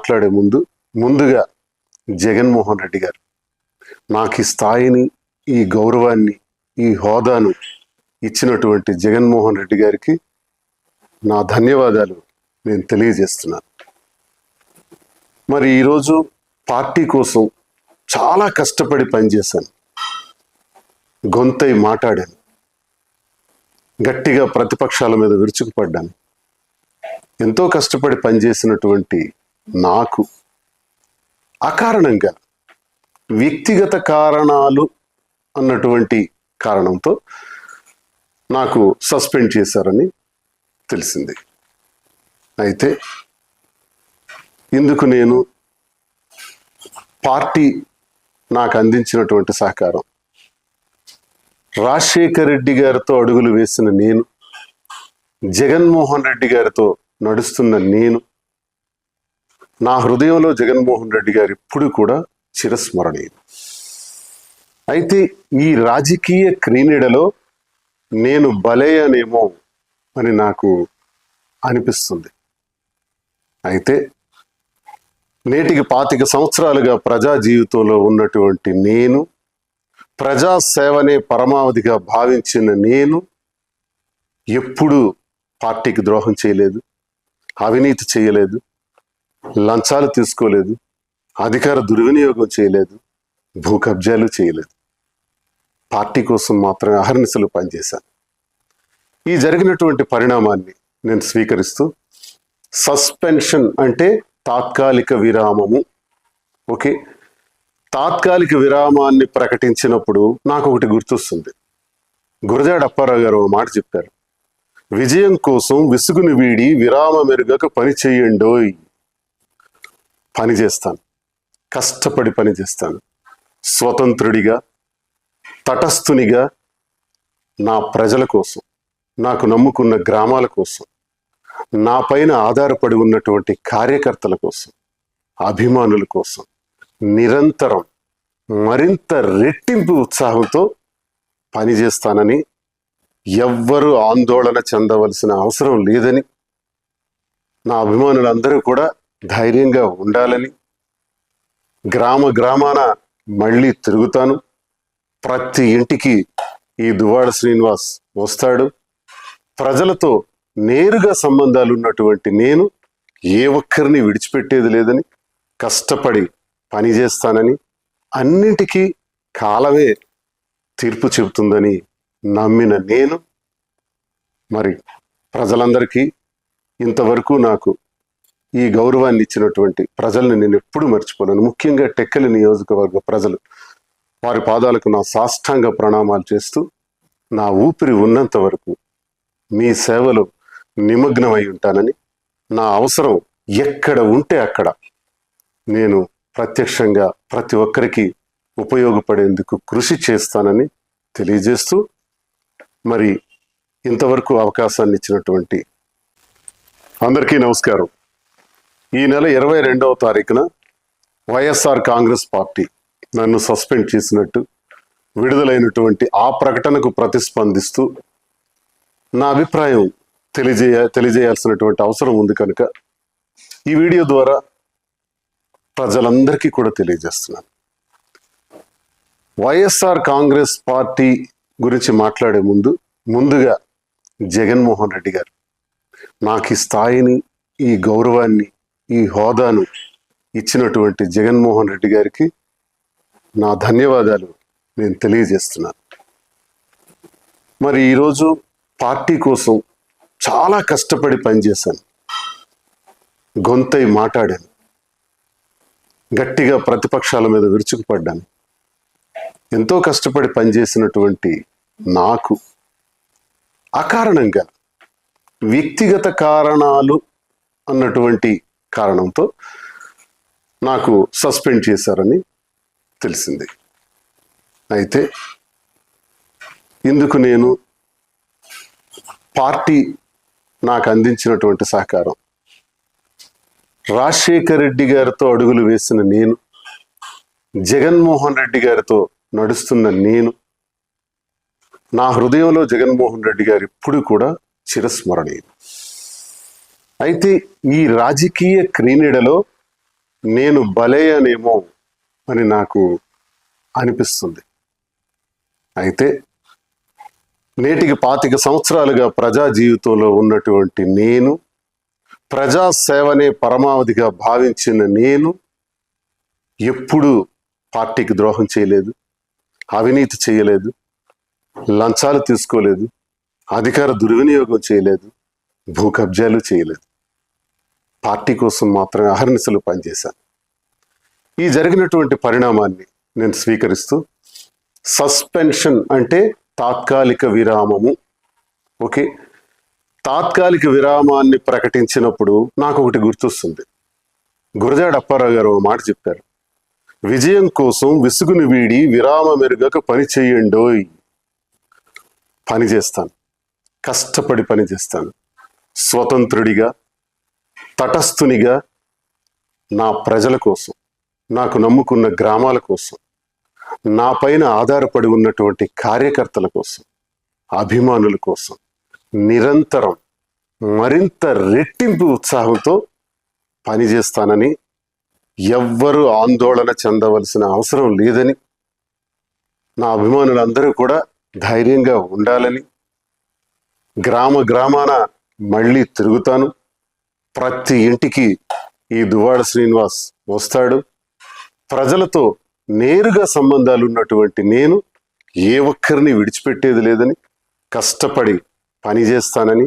మాట్లాడే ముందుగా జగన్మోహన్ రెడ్డి గారు నాకు ఈ స్థాయిని, ఈ గౌరవాన్ని, ఈ హోదాను ఇచ్చినటువంటి జగన్మోహన్ రెడ్డి గారికి నా ధన్యవాదాలు నేను తెలియజేస్తున్నాను. మరి ఈరోజు పార్టీ కోసం చాలా కష్టపడి పనిచేశాను, గొంతై మాట్లాడాను, గట్టిగా ప్రతిపక్షాల మీద విరుచుకుపడ్డాను. ఎంతో కష్టపడి పనిచేసినటువంటి నాకు అకారణంగా వ్యక్తిగత కారణాలు అన్నటువంటి కారణంతో నాకు సస్పెండ్ చేశారని తెలిసింది. అయితే ఇందుకు నేను పార్టీ నాకు అందించినటువంటి సహకారం, రాజశేఖర్ రెడ్డి గారితో అడుగులు వేసిన నేను, జగన్మోహన్ రెడ్డి గారితో నడుస్తున్న నేను, నా హృదయంలో జగన్మోహన్ రెడ్డి గారు ఇప్పుడు కూడా చిరస్మరణీయం. అయితే ఈ రాజకీయ క్రీనీడలో నేను బలయ్యానేమో అని నాకు అనిపిస్తుంది. అయితే నేటికి 25 సంవత్సరాలుగా ప్రజా జీవితంలో ఉన్నటువంటి నేను, ప్రజాసేవనే పరమావధిగా భావించిన నేను ఎప్పుడూ పార్టీకి ద్రోహం చేయలేదు, అవినీతి చేయలేదు, లంచాలు తీసుకోలేదు, అధికార దుర్వినియోగం చేయలేదు, భూ కబ్జాలు చేయలేదు. పార్టీ కోసం మాత్రమే అహర్నిశలు పనిచేశాను. ఈ జరిగినటువంటి పరిణామాన్ని నేను స్వీకరిస్తూ, సస్పెన్షన్ అంటే తాత్కాలిక విరామము. ఓకే, తాత్కాలిక విరామాన్ని ప్రకటించినప్పుడు నాకు ఒకటి గుర్తొస్తుంది. గురజాడ అప్పారావు గారు ఒక మాట చెప్పారు, విజయం కోసం విసుగుని వీడి విరామం ఎరుగక పని చేయండోయ్. పని చేస్తాను, కష్టపడి పని చేస్తాను, స్వతంత్రుడిగా, తటస్థునిగా, నా ప్రజల కోసం, నాకు నమ్ముకున్న గ్రామాల కోసం, నా పైన ఆధారపడి ఉన్నటువంటి కార్యకర్తల కోసం, అభిమానుల కోసం నిరంతరం మరింత రెట్టింపు ఉత్సాహంతో పనిచేస్తానని, ఎవ్వరూ ఆందోళన చెందవలసిన అవసరం లేదని, నా అభిమానులందరూ కూడా ధైర్యంగా ఉండాలని, గ్రామాన మళ్ళీ తిరుగుతాను, ప్రతి ఇంటికి ఈ దువ్వాడ శ్రీనివాస్ వస్తాడు, ప్రజలతో నేరుగా సంబంధాలు ఉన్నటువంటి నేను ఏ ఒక్కరిని విడిచిపెట్టేది లేదని, కష్టపడి పనిచేస్తానని, అన్నింటికీ కాలమే తీర్పు చెబుతుందని నమ్మిన నేను, మరి ప్రజలందరికీ ఇంతవరకు నాకు ఈ గౌరవాన్ని ఇచ్చినటువంటి ప్రజల్ని నేను ఎప్పుడూ మర్చిపోలేను. ముఖ్యంగా టెక్కలి నియోజకవర్గ ప్రజలు, వారి పాదాలకు నా సాష్టాంగ ప్రణామాలు చేస్తూ, నా ఊపిరి ఉన్నంత వరకు మీ సేవలో నిమగ్నమై ఉంటానని, నా అవసరం ఎక్కడ ఉంటే అక్కడ నేను ప్రత్యక్షంగా ప్రతి ఒక్కరికి ఉపయోగపడేందుకు కృషి చేస్తానని తెలియజేస్తూ, మరి ఇంతవరకు అవకాశాన్ని ఇచ్చినటువంటి అందరికీ నమస్కారం. ఈ నెల 22వ తారీఖున వైఎస్ఆర్ కాంగ్రెస్ పార్టీ నన్ను సస్పెండ్ చేసినట్టు విడుదలైనటువంటి ఆ ప్రకటనకు ప్రతిస్పందిస్తూ నా అభిప్రాయం తెలియజేయాల్సినటువంటి అవసరం ఉంది కనుక ఈ వీడియో ద్వారా ప్రజలందరికీ కూడా తెలియజేస్తున్నాను. వైఎస్ఆర్ కాంగ్రెస్ పార్టీ గురించి మాట్లాడే ముందుగా జగన్మోహన్ రెడ్డి గారు నాకు ఈ స్థాయిని, ఈ గౌరవాన్ని, ఈ హోదాను ఇచ్చినటువంటి జగన్మోహన్ రెడ్డి గారికి నా ధన్యవాదాలు నేను తెలియజేస్తున్నాను. మరి ఈరోజు పార్టీ కోసం చాలా కష్టపడి పనిచేశాను, గొంతై మాట్లాడాను, గట్టిగా ప్రతిపక్షాల మీద విరుచుకుపడ్డాను. ఎంతో కష్టపడి పనిచేసినటువంటి నాకు అకారణంగా వ్యక్తిగత కారణాలు అన్నటువంటి కారణంతో నాకు సస్పెండ్ చేశారని తెలిసింది. అయితే ఇందుకు నేను పార్టీ నాకు అందించినటువంటి సహకారం, రాజశేఖర్ రెడ్డి గారితో అడుగులు వేసిన నేను, జగన్మోహన్ రెడ్డి గారితో నడుస్తున్న నేను, నా హృదయంలో జగన్మోహన్ రెడ్డి గారు ఇప్పుడు కూడా చిరస్మరణీయం. అయితే ఈ రాజకీయ క్రీనీడలో నేను బలయ్యానేమో అని నాకు అనిపిస్తుంది. అయితే నేటికి 25 సంవత్సరాలుగా ప్రజా జీవితంలో ఉన్నటువంటి నేను, ప్రజాసేవనే పరమావధిగా భావించిన నేను ఎప్పుడూ పార్టీకి ద్రోహం చేయలేదు, అవినీతి చేయలేదు, లంచాలు తీసుకోలేదు, అధికార దుర్వినియోగం చేయలేదు, భూ కబ్జాలు చేయలేదు. పార్టీ కోసం మాత్రమే అహర్నిశలు పనిచేశాను. ఈ జరిగినటువంటి పరిణామాన్ని నేను స్వీకరిస్తూ, సస్పెన్షన్ అంటే తాత్కాలిక విరామము. ఓకే, తాత్కాలిక విరామాన్ని ప్రకటించినప్పుడు నాకు ఒకటి గుర్తొస్తుంది. గురజాడ అప్పారావు గారు ఒక మాట చెప్పారు, విజయం కోసం విసుగుని వీడి విరామ మెరుగక పని చెయ్యండోయ్. పని చేస్తాను, కష్టపడి పని చేస్తాను, స్వతంత్రుడిగా, తటస్థునిగా, నా ప్రజల కోసం, నాకు నమ్ముకున్న గ్రామాల కోసం, నా పైన ఆధారపడి ఉన్నటువంటి కార్యకర్తల కోసం, అభిమానుల కోసం నిరంతరం మరింత రెట్టింపు ఉత్సాహంతో పనిచేస్తానని, ఎవ్వరూ ఆందోళన చెందవలసిన అవసరం లేదని, నా అభిమానులందరూ కూడా ధైర్యంగా ఉండాలని, గ్రామ గ్రామాన మళ్ళీ తిరుగుతాను, ప్రతి ఇంటికి ఈ దువ్వాడ శ్రీనివాస్ వస్తాడు, ప్రజలతో నేరుగా సంబంధాలు ఉన్నటువంటి నేను ఏ ఒక్కరిని విడిచిపెట్టేది లేదని, కష్టపడి పనిచేస్తానని,